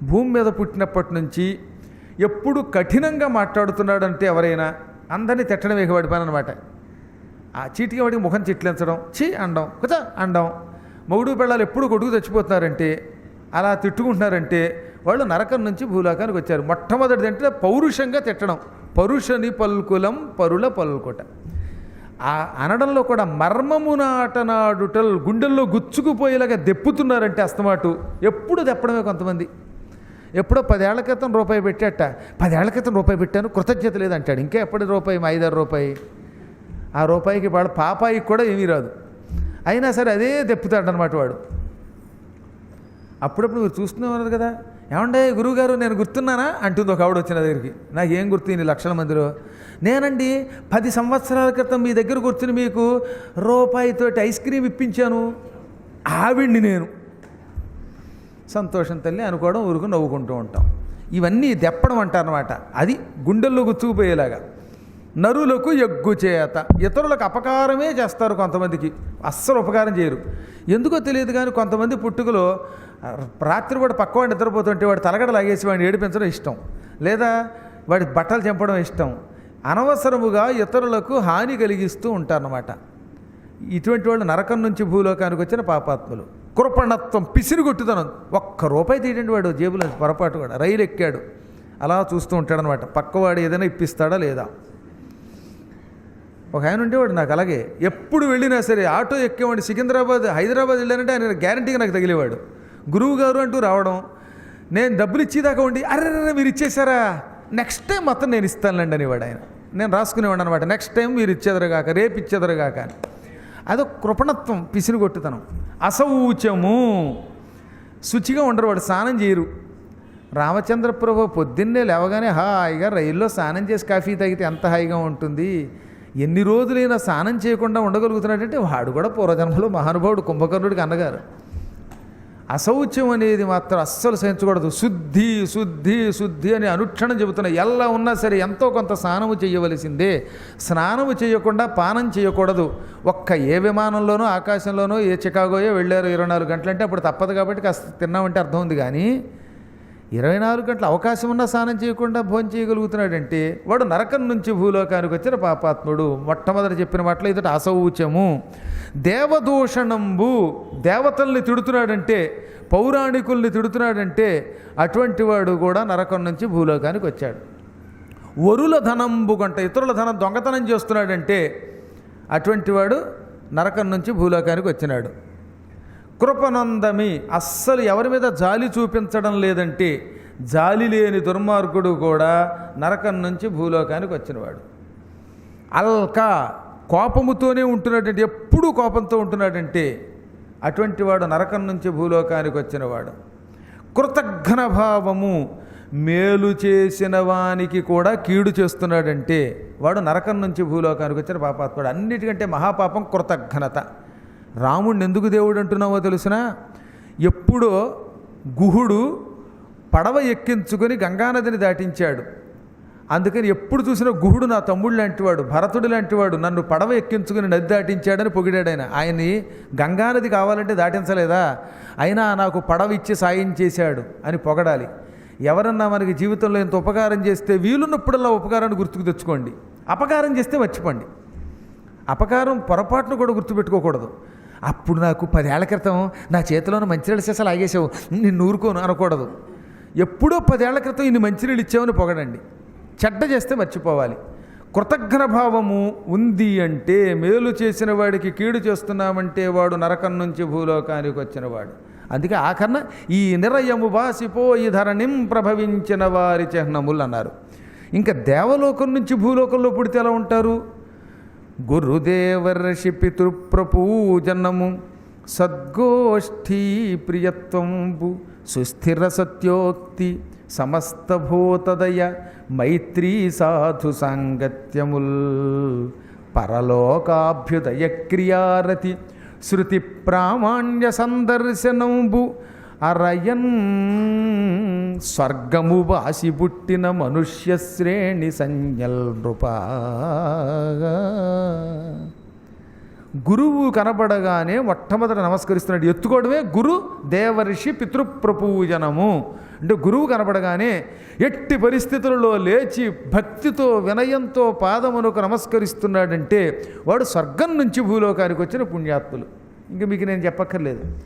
భూమి మీద పుట్టినప్పటి నుంచి ఎప్పుడు కఠినంగా మాట్లాడుతున్నాడంటే ఎవరైనా అందరినీ తిట్టడం వేగబడి పని అనమాట. ఆ చీటికి వాడికి ముఖం చిట్లించడం, అండం కుచా అండం. మొగుడు పిల్లలు ఎప్పుడు కొడుకు చచ్చిపోతున్నారంటే, అలా తిట్టుకుంటున్నారంటే వాళ్ళు నరకం నుంచి భూలోకానికి వచ్చారు. మొట్టమొదటిది అంటే పౌరుషంగా తిట్టడం. పరుషని పల్కులం పరుల పల్కుట. ఆ అనడంలో కూడా మర్మము నాటనాడుటల్, గుండెల్లో గుచ్చుకుపోయేలాగా దెప్పుతున్నారంటే అస్తమాటు. ఎప్పుడు దెప్పడమే కొంతమంది. ఎప్పుడో 10 ఏళ్ల క్రితం రూపాయి పెట్టాట, 10 ఏళ్ల క్రితం రూపాయి పెట్టాను కృతజ్ఞత లేదంటాడు. ఇంకా ఎప్పటి రూపాయి? 5-6 రూపాయి. ఆ రూపాయికి వాడు పాపాయికి కూడా ఏమీ రాదు, అయినా సరే అదే దెప్పుతాడనమాట వాడు. అప్పుడప్పుడు మీరు చూస్తున్నారు కదా, ఏమండే గురువుగారు నేను గుర్తున్నానా అంటుంది ఒక ఆవిడ వచ్చిన దగ్గరికి. నాకేం గుర్తు ఇన్ని లక్షల మందిలో? నేనండి 10 సంవత్సరాల క్రితం మీ దగ్గర కూర్చుని మీకు రూపాయితోటి ఐస్ క్రీమ్ ఇప్పించాను, ఆవిడ్ని నేను. సంతోషం తల్లి అనుకోవడం, ఊరుకు నవ్వుకుంటూ ఉంటాం. ఇవన్నీ దెప్పడం అంటారనమాట. అది గుండెల్లో గుచ్చుకుపోయేలాగా. నరులకు ఎగ్గు చేత, ఇతరులకు అపకారమే చేస్తారు. కొంతమందికి అస్సలు ఉపకారం చేయరు. ఎందుకో తెలియదు కానీ కొంతమంది పుట్టుకలో రాత్రి వాడు పక్కవాడిని నిద్రపోతుంటే వాడు తలగడ లాగేసి వాడిని ఏడిపించడం ఇష్టం, లేదా వాడి బట్టలు చెంపడం ఇష్టం. అనవసరముగా ఇతరులకు హాని కలిగిస్తూ ఉంటారన్నమాట. ఇటువంటి వాళ్ళు నరకం నుంచి భూలోకానికి వచ్చిన పాపాత్ములు. కృపణత్వం, పిసిరిగొట్టుతనం. ₹1 తీయండి వాడు జేబులో పొరపాటు. కూడా రైలు ఎక్కాడు అలా చూస్తూ ఉంటాడనమాట, పక్కవాడు ఏదైనా ఇప్పిస్తాడా లేదా. ఒక ఆయన ఉండేవాడు నాకు అలాగే. ఎప్పుడు వెళ్ళినా సరే ఆటో ఎక్కేవాడు. సికింద్రాబాద్ హైదరాబాద్ వెళ్ళానంటే ఆయన గ్యారంటీగా నాకు తగిలేవాడు. గురువు గారు అంటూ రావడం, నేను డబ్బులు ఇచ్చేదాకా ఉండి అరే మీరు ఇచ్చేసారా, నెక్స్ట్ టైం మొత్తం నేను ఇస్తానులేండి అనేవాడు ఆయన. నేను రాసుకునేవాడు అనమాట, నెక్స్ట్ టైం మీరు ఇచ్చేదరుగాక, రేపు ఇచ్చేదరుగాక అని. అదొక కృపణత్వం, పిసిరిగొట్టుతనం. అశౌచము, శుచిగా ఉండరు, వాడు స్నానం చేయరు. రామచంద్ర ప్రభు పొద్దున్నే లేవగానే హాయిగా రైల్లో స్నానం చేసి కాఫీ తాగితే ఎంత హాయిగా ఉంటుంది. ఎన్ని రోజులైనా స్నానం చేయకుండా ఉండగలుగుతున్నాడంటే వాడు కూడా పూర్వజన్మలో మహానుభావుడు, కుంభకర్ణుడికి అన్నగారు. అశౌచ్యం అనేది మాత్రం అస్సలు సహించకూడదు. శుద్ధి శుద్ధి శుద్ధి అని అనుక్షణం చెబుతున్నాయి. ఎలా ఉన్నా సరే ఎంతో కొంత స్నానము చేయవలసిందే. స్నానము చేయకుండా పానం చేయకూడదు. ఏ విమానంలోనో ఆకాశంలోనో ఏ చికాగోయో వెళ్ళారు 24 గంటలంటే అప్పుడు తప్పదు కాబట్టి కాస్త తిన్నామంటే అర్థం ఉంది. కానీ 24 గంటల అవకాశం ఉన్నా స్నానం చేయకుండా భోజనం చేయగలుగుతున్నాడంటే వాడు నరకం నుంచి భూలోకానికి వచ్చిన పాపాత్ముడు. మొట్టమొదటి చెప్పిన మాటలో ఇదట అశౌచము. దేవదూషణంబు, దేవతల్ని తిడుతున్నాడంటే, పౌరాణికుల్ని తిడుతున్నాడంటే అటువంటి వాడు కూడా నరకం నుంచి భూలోకానికి వచ్చాడు. వరుల ధనంబు గంట, ఇతరుల ధనం దొంగతనం చేస్తున్నాడంటే అటువంటి వాడు నరకం నుంచి భూలోకానికి వచ్చినాడు. కృపనందమి, అస్సలు ఎవరి మీద జాలి చూపించడం లేదంటే జాలి లేని దుర్మార్గుడు కూడా నరకం నుంచి భూలోకానికి వచ్చినవాడు. అల్కా, కోపముతోనే ఉంటున్నాడంటే, ఎప్పుడూ కోపంతో ఉంటున్నాడంటే అటువంటి వాడు నరకం నుంచి భూలోకానికి వచ్చినవాడు. కృతజ్ఞ భావము, మేలు చేసిన వానికి కూడా కీడు చేస్తున్నాడంటే వాడు నరకం నుంచి భూలోకానికి వచ్చిన పాపాత్ముడు. అన్నిటికంటే మహాపాపం కృతజ్ఞత. రాముడిని ఎందుకు దేవుడు అంటున్నావో తెలుసునా? ఎప్పుడో గుహుడు పడవ ఎక్కించుకొని గంగానదిని దాటించాడు. అందుకని ఎప్పుడు చూసినా గుహుడు నా తమ్ముడు లాంటివాడు, భరతుడు లాంటివాడు, నన్ను పడవ ఎక్కించుకుని నది దాటించాడని పొగిడాడు ఆయన. ఆయన్ని గంగానది కావాలంటే దాటించలేదా, అయినా నాకు పడవ ఇచ్చి సాయం చేశాడు అని పొగడాలి. ఎవరన్నా మనకి జీవితంలో ఎంత ఉపకారం చేస్తే వీలున్నప్పుడల్లా ఉపకారాన్ని గుర్తుకు తెచ్చుకోండి. అపకారం చేస్తే మర్చిపోండి. అపకారం పొరపాటును కూడా గుర్తుపెట్టుకోకూడదు. అప్పుడు నాకు 10 ఏళ్ల క్రితం నా చేతిలోని మంచినీళ్ళ సీసాలు ఆగేసావు, నిన్ను ఊరుకోను అనకూడదు. ఎప్పుడో 10 ఏళ్ల క్రితం ఇన్ని మంచినీళ్ళు ఇచ్చామని పొగడండి. చెడ్డ చేస్తే మర్చిపోవాలి. కృతజ్ఞ భావము ఉంది అంటే, మేలు చేసిన వాడికి కీడు చేస్తున్నామంటే వాడు నరకం నుంచి భూలోకానికి వచ్చినవాడు. అందుకే ఆఖరణ ఈ నిరయము బాసిపోయి ధరణిం ప్రభవించిన వారి చిహ్నములు అన్నారు. ఇంకా దేవలోకం నుంచి భూలోకంలో పుడితే ఎలా ఉంటారు? గురుదేవర్షి పితృప్రపూజనము, సద్గోష్ఠీ ప్రియత్వంబు, సుస్థిర సత్యోక్తి, సమస్తభూతదయ, మైత్రీ సాధు సాంగత్యముల్, పరలోకాభ్యుదయ క్రియారతి, శృతి ప్రామాణ్య సందర్శనంబు, అరయన్ స్వర్గము వాసి పుట్టిన మనుష్య శ్రేణి సంజ్ఞల్ నృపా. గురువు కనబడగానే మొట్టమొదట నమస్కరిస్తున్నాడు. ఎత్తుకోవడమే గురు దేవర్షి పితృప్రపూజనము. అంటే గురువు కనబడగానే ఎట్టి పరిస్థితులలో లేచి భక్తితో వినయంతో పాదమునకు నమస్కరిస్తున్నాడంటే వాడు స్వర్గం నుంచి భూలోకానికి వచ్చిన పుణ్యాత్ములు. ఇంక మీకు నేను చెప్పక్కర్లేదు.